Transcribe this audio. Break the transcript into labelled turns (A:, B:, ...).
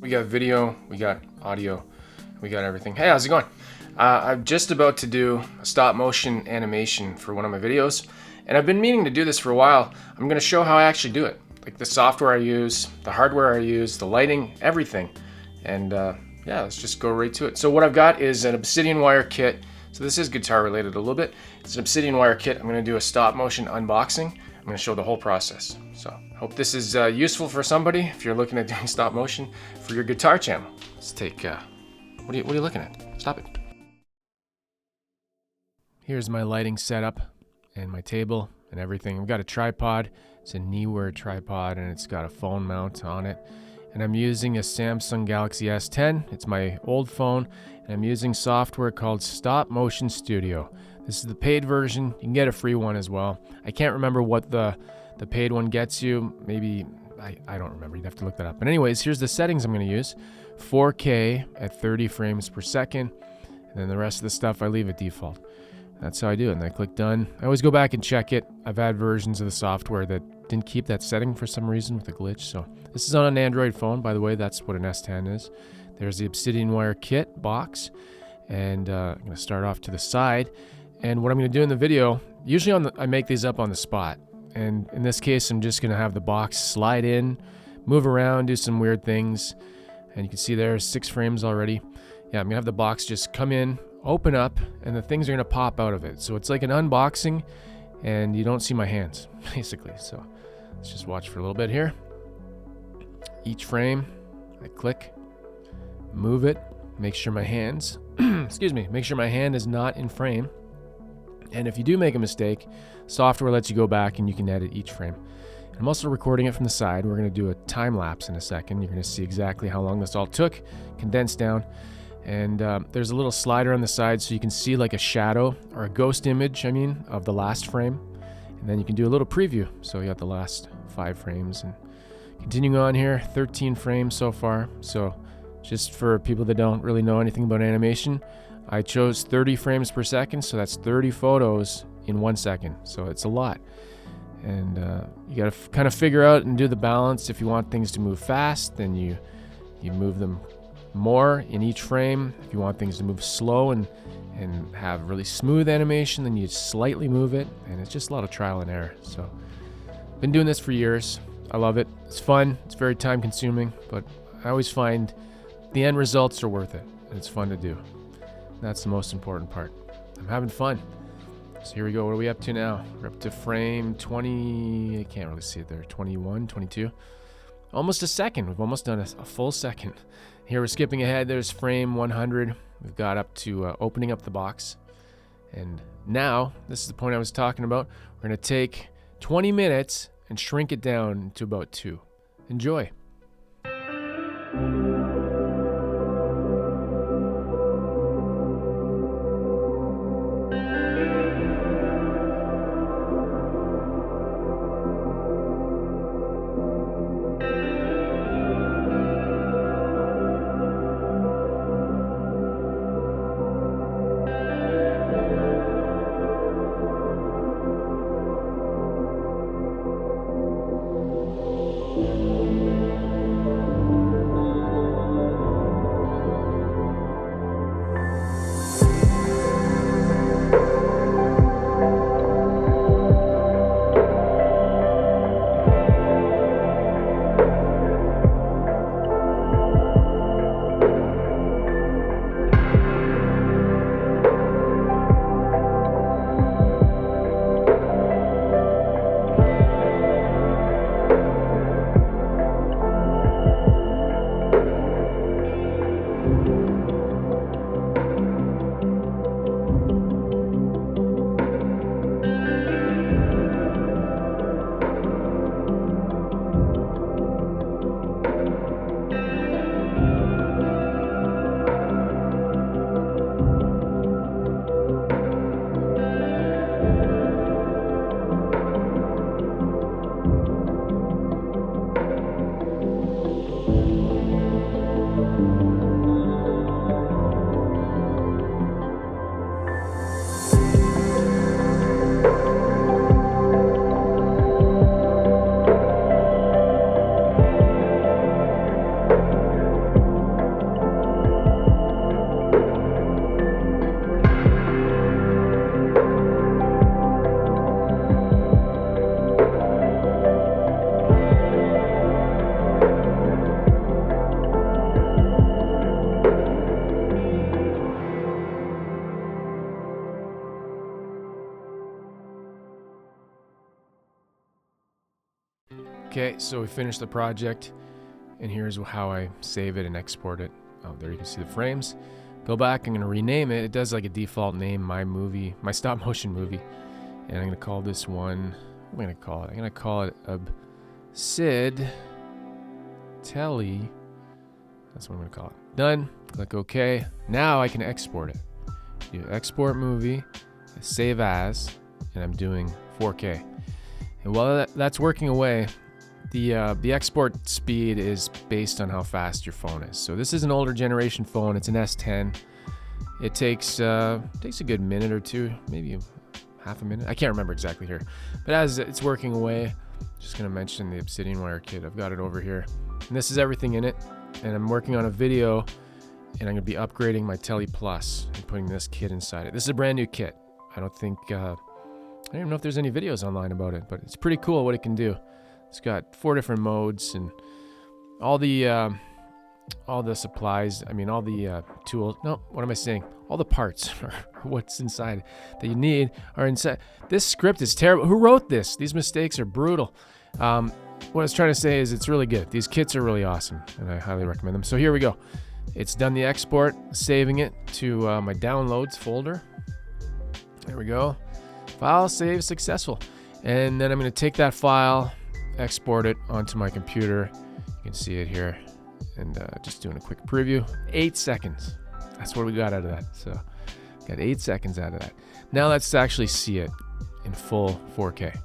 A: We got video, we got audio, we got everything. Hey, how's it going? I'm just about to do a stop motion animation for one of my videos, and I've been meaning to do this for a while. I'm going to show how I actually do it, like the software I use, the hardware I use, the lighting, everything. And yeah, let's just go right to it. So what I've got is an obsidian wire kit. So this is guitar related a little bit. It's an obsidian wire kit. I'm going to do a stop motion unboxing. I'm going to show the whole process. So hope this is useful for somebody if you're looking at doing stop motion for your guitar channel. Let's take, what are you looking at? Stop it. Here's my lighting setup and my table and everything. I've got a tripod. It's a Neewer tripod and it's got a phone mount on it. And I'm using a Samsung Galaxy S10. It's my old phone, and I'm using software called Stop Motion Studio. This is the paid version. You can get a free one as well. I can't remember what the paid one gets you. Maybe, I don't remember. You'd have to look that up. But anyways, here's the settings I'm going to use. 4K at 30 frames per second, and then the rest of the stuff I leave at default. That's how I do it, and I click done. I always go back and check it. I've had versions of the software that didn't keep that setting for some reason with a glitch. So this is on an Android phone, by the way. That's what an S10 is. There's the obsidian wire kit box, and I'm going to start off to the side. And what I'm going to do in the video, usually I make these up on the spot, and in this case I'm just going to have the box slide in, move around, do some weird things, and you can see there's 6 frames already. Yeah, I'm going to have the box just come in, open up, and the things are going to pop out of it. So it's like an unboxing, and you don't see my hands, basically. So let's just watch for a little bit here. Each frame, I click, move it, make sure my hands, excuse me, make sure my hand is not in frame. And if you do make a mistake, software lets you go back and you can edit each frame. I'm also recording it from the side. We're going to do a time lapse in a second. You're going to see exactly how long this all took, condensed down. And there's a little slider on the side so you can see like a shadow or a ghost image, of the last frame. And then you can do a little preview. So you got the last 5 frames. And continuing on here, 13 frames so far. So just for people that don't really know anything about animation, I chose 30 frames per second. So that's 30 photos in 1 second. So it's a lot. And you got to kind of figure out and do the balance. If you want things to move fast, then you move them more in each frame. If you want things to move slow and have really smooth animation, then you slightly move it, and it's just a lot of trial and error. So been doing this for years. I love it. It's fun. It's very time consuming, but I always find the end results are worth it, and it's fun to do. That's the most important part. I'm having fun. So here we go. What are we up to now? We're up to frame 20. I can't really see it there. 21, 22. Almost a second. We've almost done a full second. Here we're skipping ahead. There's frame 100. We've got up to opening up the box. And now, this is the point I was talking about. We're going to take 20 minutes and shrink it down to about 2. Enjoy. Okay, so we finished the project, and here's how I save it and export it. Oh, there you can see the frames. Go back, I'm gonna rename it. It does like a default name, my stop motion movie. And I'm gonna call this one, what am I gonna call it? I'm gonna call it Sid Telly. That's what I'm gonna call it. Done, click OK. Now I can export it. Do export movie, save as, and I'm doing 4K. And while that's working away, the export speed is based on how fast your phone is. So this is an older generation phone. It's an S10. It takes a good minute or two, maybe half a minute. I can't remember exactly here. But as it's working away, just gonna mention the Obsidian Wire kit. I've got it over here. And this is everything in it. And I'm working on a video, and I'm gonna be upgrading my Tele Plus and putting this kit inside it. This is a brand new kit. I don't even know if there's any videos online about it, but it's pretty cool what it can do. It's got 4 different modes and all the supplies. I mean, all the tools. No, what am I saying? All the parts, or what's inside that you need, are inside. This script is terrible. Who wrote this? These mistakes are brutal. What I was trying to say is it's really good. These kits are really awesome, and I highly recommend them. So here we go. It's done the export, saving it to my downloads folder. There we go. File save successful. And then I'm going to take that file, export it onto my computer. You can see it here. And just doing a quick preview. 8 seconds. That's what we got out of that. So got 8 seconds out of that. Now let's actually see it in full 4K.